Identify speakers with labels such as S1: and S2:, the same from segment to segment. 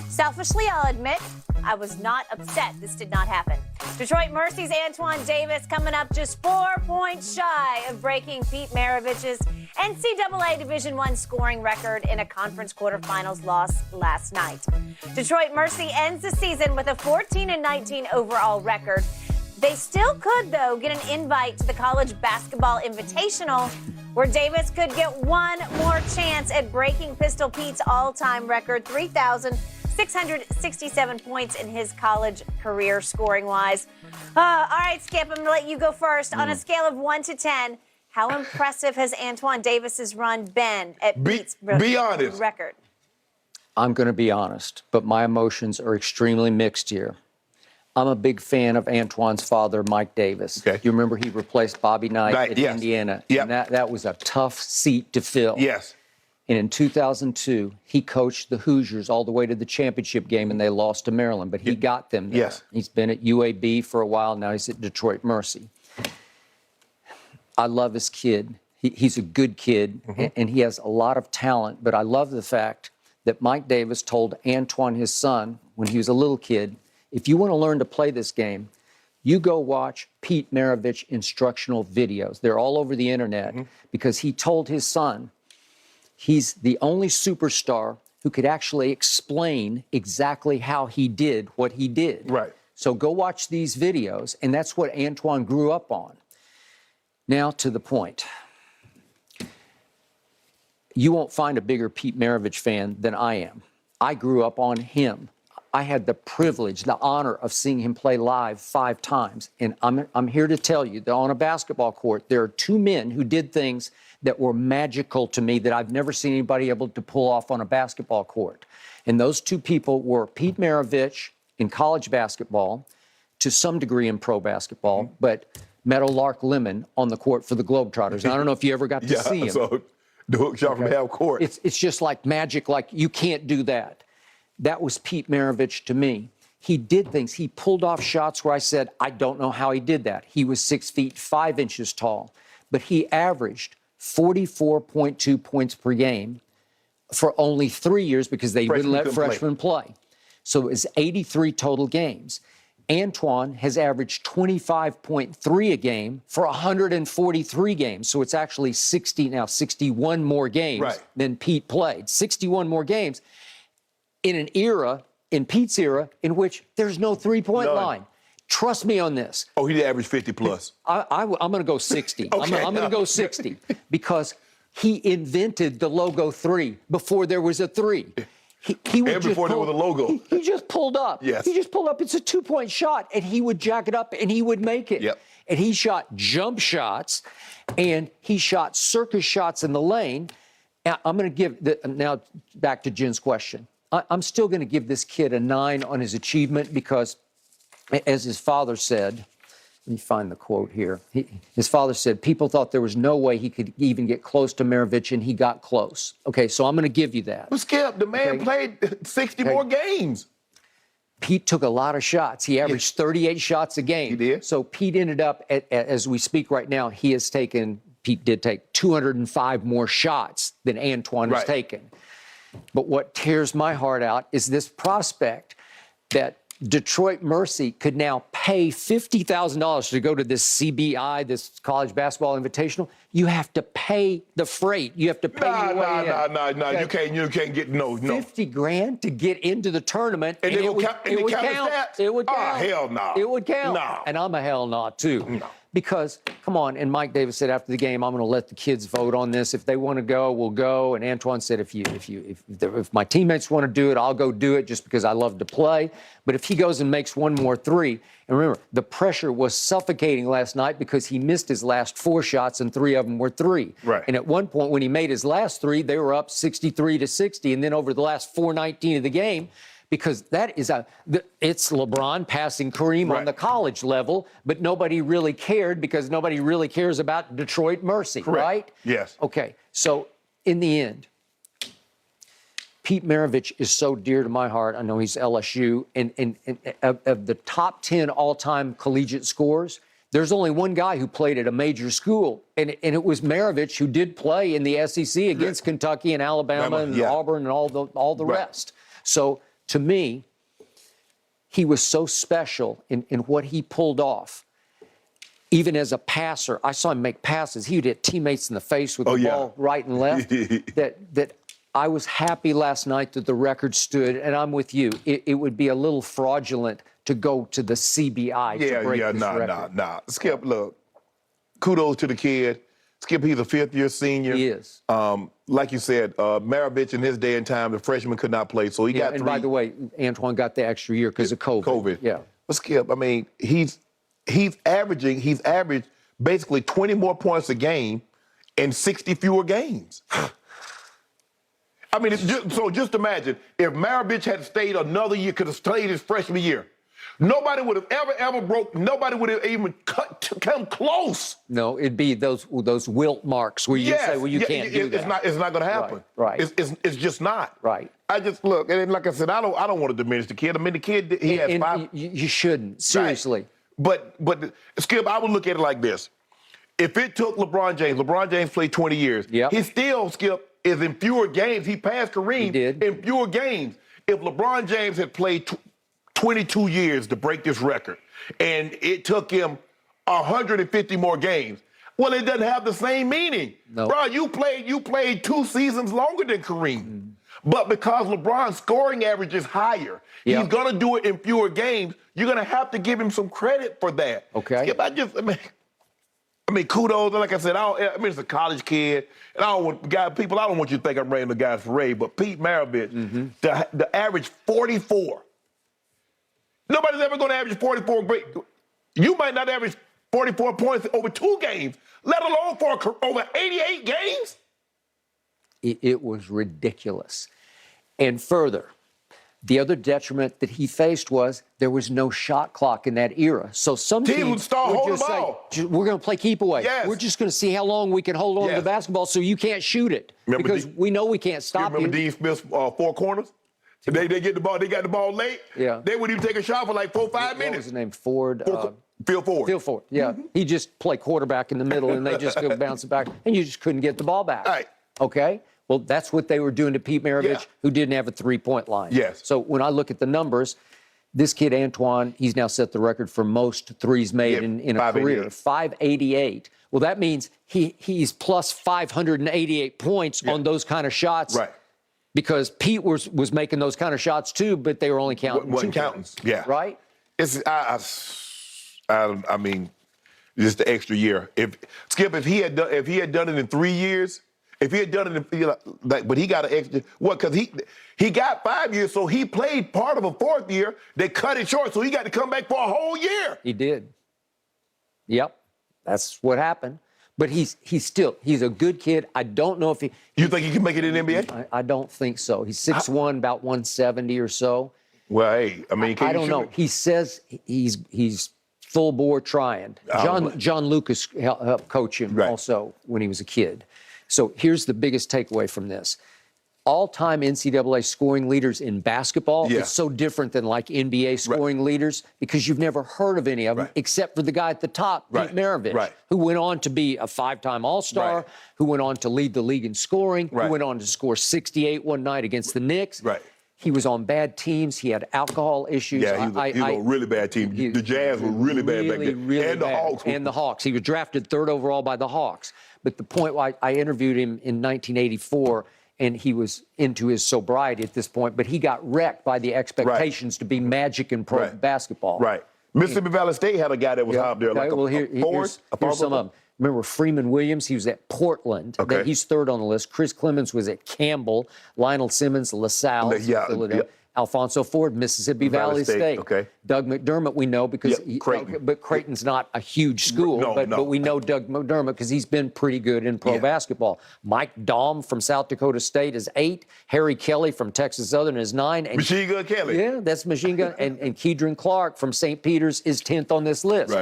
S1: Selfishly, I'll admit, I was not upset this did not happen. Detroit Mercy's Antoine Davis coming up just 4 points shy of breaking Pete Maravich's NCAA Division I scoring record in a conference quarterfinals loss last night. Detroit Mercy ends the season with a 14-19 overall record. They still could, though, get an invite to the College Basketball Invitational, where Davis could get one more chance at breaking Pistol Pete's all-time record, 3,667 points in his college career scoring-wise. All right, Skip, I'm going to let you go first. On a scale of 1 to 10, how impressive has Antoine Davis's run been at Pete's record?
S2: I'm going to be honest, but my emotions are extremely mixed here. I'm a big fan of Antoine's father, Mike Davis.
S3: Okay.
S2: You remember he replaced Bobby Knight at Indiana.
S3: Yep.
S2: And that was a tough seat to fill.
S3: Yes.
S2: And in 2002, he coached the Hoosiers all the way to the championship game, and they lost to Maryland, but he got them there.
S3: Yes.
S2: He's been at UAB for a while. Now he's at Detroit Mercy. I love his kid. He's a good kid, and he has a lot of talent, but I love the fact that Mike Davis told Antoine, his son, when he was a little kid, if you want to learn to play this game, you go watch Pete Maravich instructional videos. They're all over the internet because he told his son he's the only superstar who could actually explain exactly how he did what he did.
S3: Right.
S2: So go watch these videos, and that's what Antoine grew up on. Now to the point. You won't find a bigger Pete Maravich fan than I am. I grew up on him. I had the privilege, the honor of seeing him play live 5 times. And I'm here to tell you that on a basketball court, there are 2 men who did things that were magical to me that I've never seen anybody able to pull off on a basketball court. And those 2 people were Pete Maravich in college basketball, to some degree in pro basketball, but Meadowlark Lemon on the court for the Globetrotters. And I don't know if you ever got to see him.
S3: So the hook shot from half court.
S2: It's just like magic, like you can't do that. That was Pete Maravich to me. He did things. He pulled off shots where I said, I don't know how he did that. He was 6 feet 5 inches tall, but he averaged 44.2 points per game for only 3 years because they wouldn't let freshmen play. So it was 83 total games. Antoine has averaged 25.3 a game for 143 games. So it's actually 61 more games than Pete played. 61 more games in an era, in Pete's era, in which there's no three-point line. Trust me on this.
S3: Oh, he did average 50 plus.
S2: I'm going to go 60.
S3: Okay.
S2: I'm going to go 60 because he invented the logo 3 before there was a 3. He would
S3: and before there was a logo.
S2: He just pulled up.
S3: Yes.
S2: He just pulled up. It's a 2-point shot, and he would jack it up, and he would make it.
S3: Yep.
S2: And he shot jump shots, and he shot circus shots in the lane. Now, I'm going to give now back to Jen's question. I'm still going to give this kid a 9 on his achievement because, as his father said, let me find the quote here. His father said, people thought there was no way he could even get close to Maravich, and he got close. Okay, so I'm going to give you that.
S3: But Skip, the man played 60 more games.
S2: Pete took a lot of shots. He averaged 38 shots a game.
S3: He did.
S2: So Pete ended up, as we speak right now, Pete did take 205 more shots than Antoine has taken. But what tears my heart out is this prospect that Detroit Mercy could now pay $50,000 to go to this CBI, this College Basketball Invitational. You have to pay the freight. You have to pay your way in.
S3: No. Okay. You can't get no.
S2: 50 grand to get into the tournament,
S3: and it would count.
S2: It would count.
S3: Oh, hell no.
S2: It would count.
S3: No.
S2: And I'm a hell no too.
S3: No.
S2: Because, come on, and Mike Davis said after the game, I'm going to let the kids vote on this. If they want to go, we'll go. And Antoine said, if my teammates want to do it, I'll go do it just because I love to play. But if he goes and makes one more 3, and remember, the pressure was suffocating last night because he missed his last 4 shots and 3 of them were 3.
S3: Right.
S2: And at one point when he made his last 3, they were up 63-60. And then over the last 4:19 of the game, because that is it's LeBron passing Kareem on the college level, but nobody really cared because nobody really cares about Detroit Mercy, right?
S3: Yes.
S2: Okay, so in the end, Pete Maravich is so dear to my heart. I know he's LSU, and of the top 10 all-time collegiate scorers, there's only one guy who played at a major school, and it was Maravich, who did play in the SEC against Kentucky and Alabama and Auburn and all the rest. So to me, he was so special in what he pulled off. Even as a passer, I saw him make passes. He would hit teammates in the face with the ball right and left. that I was happy last night that the record stood, and I'm with you. It would be a little fraudulent to go to the CBI to break this record.
S3: Nah. Skip, look, kudos to the kid. Skip, he's a fifth-year senior.
S2: He is.
S3: Like you said, Maravich in his day and time, the freshman could not play, so he got 3.
S2: And by the way, Antoine got the extra year because of COVID. Yeah.
S3: But Skip, I mean, he's averaged basically 20 more points a game in 60 fewer games. I mean, just imagine if Maravich had stayed another year, could have stayed his freshman year. Nobody would have ever broke. Nobody would have even come close.
S2: No, it'd be those wilt marks where you say, well, you can't do that.
S3: It's not going to happen.
S2: Right.
S3: It's just not.
S2: Right.
S3: I just look, and like I said, I don't want to diminish the kid. I mean, the kid, he has 5.
S2: You shouldn't, seriously.
S3: Right. But Skip, I would look at it like this: if it took LeBron James played 20 years.
S2: Yep.
S3: He still, Skip, is in fewer games. He passed Kareem in fewer games. If LeBron James had played 22 years to break this record, and it took him 150 more games, well, it doesn't have the same meaning.
S2: No.
S3: Bro, you played 2 seasons longer than Kareem. But because LeBron's scoring average is higher, he's going to do it in fewer games. You're going to have to give him some credit for that.
S2: Okay.
S3: Skip, I mean, kudos. Like I said, it's a college kid, and I don't want you to think I'm rating the guy's parade, but Pete Maravich, the average 44. Nobody's ever going to average 44. You might not average 44 points over 2 games, let alone for over 88 games.
S2: It was ridiculous. And further, the other detriment that he faced was there was no shot clock in that era. So some teams
S3: would start holding
S2: just
S3: the ball.
S2: say, we're going to play keep away.
S3: Yes.
S2: We're just going to see how long we can hold on to the basketball so you can't shoot it. Because we know we can't stop you.
S3: Remember Dean Smith's 4 corners? They get the ball. They got the ball late.
S2: Yeah.
S3: They wouldn't even take a shot for like 4 or 5 minutes.
S2: What was his name? Ford.
S3: Phil Ford.
S2: Phil Ford. Yeah. He just played quarterback in the middle, and they just go bounce it back, and you just couldn't get the ball back.
S3: Right.
S2: Okay. Well, that's what they were doing to Pete Maravich, who didn't have a 3-point line.
S3: Yes.
S2: So when I look at the numbers, this kid, Antoine, he's now set the record for most threes made in a career, 588. Well, that means he's plus 588 points on those kind of shots.
S3: Right.
S2: Because Pete was making those kind of shots too, but they were only counting.
S3: Wasn't counting. Yeah.
S2: Right?
S3: I mean, just the extra year. If he had done it in 3 years, if he had done it in, but he got an extra, because he got 5 years, so he played part of a 4th year. They cut it short, so he got to come back for a whole year.
S2: He did. Yep, that's what happened. But he's a good kid. I don't know if he.
S3: You think he can make it in the NBA?
S2: I don't think so. He's 6'1", about 170 or so.
S3: Well, hey, I mean,
S2: I don't know. He says he's full bore trying. John Lucas helped coach him also when he was a kid. So here's the biggest takeaway from this. All-time NCAA scoring leaders in basketball, it's so different than like NBA scoring leaders because you've never heard of any of them except for the guy at the top, Pete Maravich, who went on to be a 5-time All-Star, who went on to lead the league in scoring, who went on to score 68 one night against the Knicks. He was on bad teams. He had alcohol issues.
S3: Yeah, he was on a really bad team. The Jazz were really bad back then. And the Hawks.
S2: And the Hawks. He was drafted 3rd overall by the Hawks. But the point, I interviewed him in 1984, and he was into his sobriety at this point, but he got wrecked by the expectations to be magic in pro basketball.
S3: Mississippi Valley State had a guy that was out there like
S2: here's some of them. Remember Freeman Williams? He was at Portland. He's 3rd on the list. Chris Clemens was at Campbell. Lionel Simmons, LaSalle, Philadelphia. Alfonso Ford, Mississippi Valley State. Doug McDermott, we know because but Creighton's not a huge school, but we know Doug McDermott because he's been pretty good in pro basketball. Mike Daum from South Dakota State is 8. Harry Kelly from Texas Southern is 9. And
S3: Machine Gun Kelly.
S2: Yeah, that's Machine Gun. and Kedron Clark from St. Peter's is 10th on this list.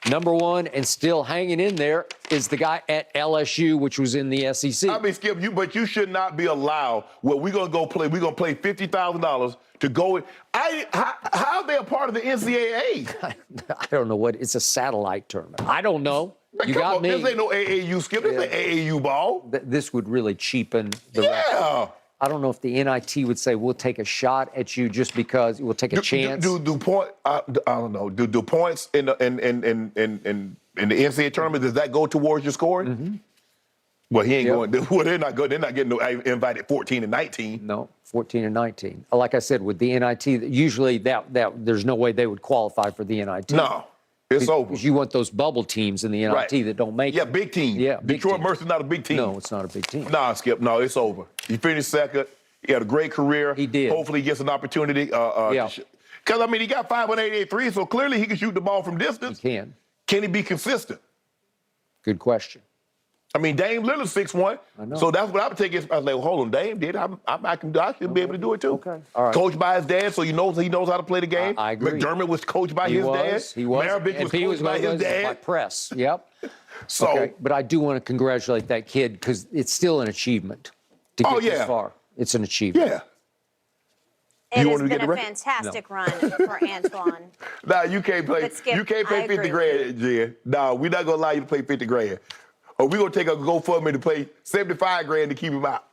S2: Number 1 and still hanging in there is the guy at LSU, which was in the SEC.
S3: I mean, Skip, but you should not be allowed. Well, we're gonna go play. We're gonna play $50,000 to go. How are they a part of the NCAA?
S2: I don't know what. It's a satellite tournament. I don't know.
S3: Man,
S2: you got me.
S3: This ain't no AAU, Skip. This ain't AAU ball.
S2: This would really cheapen the record. I don't know if the NIT would say we'll take a shot at you just because we'll take a chance.
S3: Do point? I don't know. Do points in the NCAA tournament, does that go towards your scoring?
S2: Mm-hmm.
S3: Well, he ain't going. Well, they're not good. They're not getting invited 14 and 19.
S2: No, 14 and 19. Like I said, with the NIT, usually that there's no way they would qualify for the NIT.
S3: No, it's over.
S2: Because you want those bubble teams in the NIT
S3: Right.
S2: that don't make it.
S3: Yeah, big team.
S2: Yeah, big
S3: Detroit
S2: team.
S3: Mercy's not a big team.
S2: No, it's not a big team.
S3: Nah, Skip. No, it's over. He finished second. He had a great career.
S2: He did.
S3: Hopefully, he gets an opportunity.
S2: Yeah.
S3: Because I mean, he got 588 threes, so clearly he can shoot the ball from distance.
S2: He can.
S3: Can he be consistent?
S2: Good question.
S3: I mean, Dame Lillard's 6'1".
S2: I know.
S3: So that's what I would take. I was like, well, hold on, Dame did. I should be able to do it too.
S2: Okay. All right.
S3: Coached by his dad, so he knows how to play the game.
S2: I agree.
S3: McDermott was coached by his dad.
S2: He was.
S3: Maravich was coached by his dad.
S2: By press. Yep.
S3: So,
S2: Okay. But I do want to congratulate that kid because it's still an achievement to get this far. It's an achievement.
S3: yeah.
S1: It
S3: You
S1: has
S3: want to
S1: been
S3: get the
S1: a
S3: record?
S1: fantastic run for Antoine.
S3: Nah, you can't play.
S1: But Skip,
S3: You can't
S1: I
S3: pay 50
S1: agree
S3: grand, Jen. Nah, we're not gonna allow you to pay 50 grand. Or we're gonna take a GoFundMe to pay 75 grand to keep him out.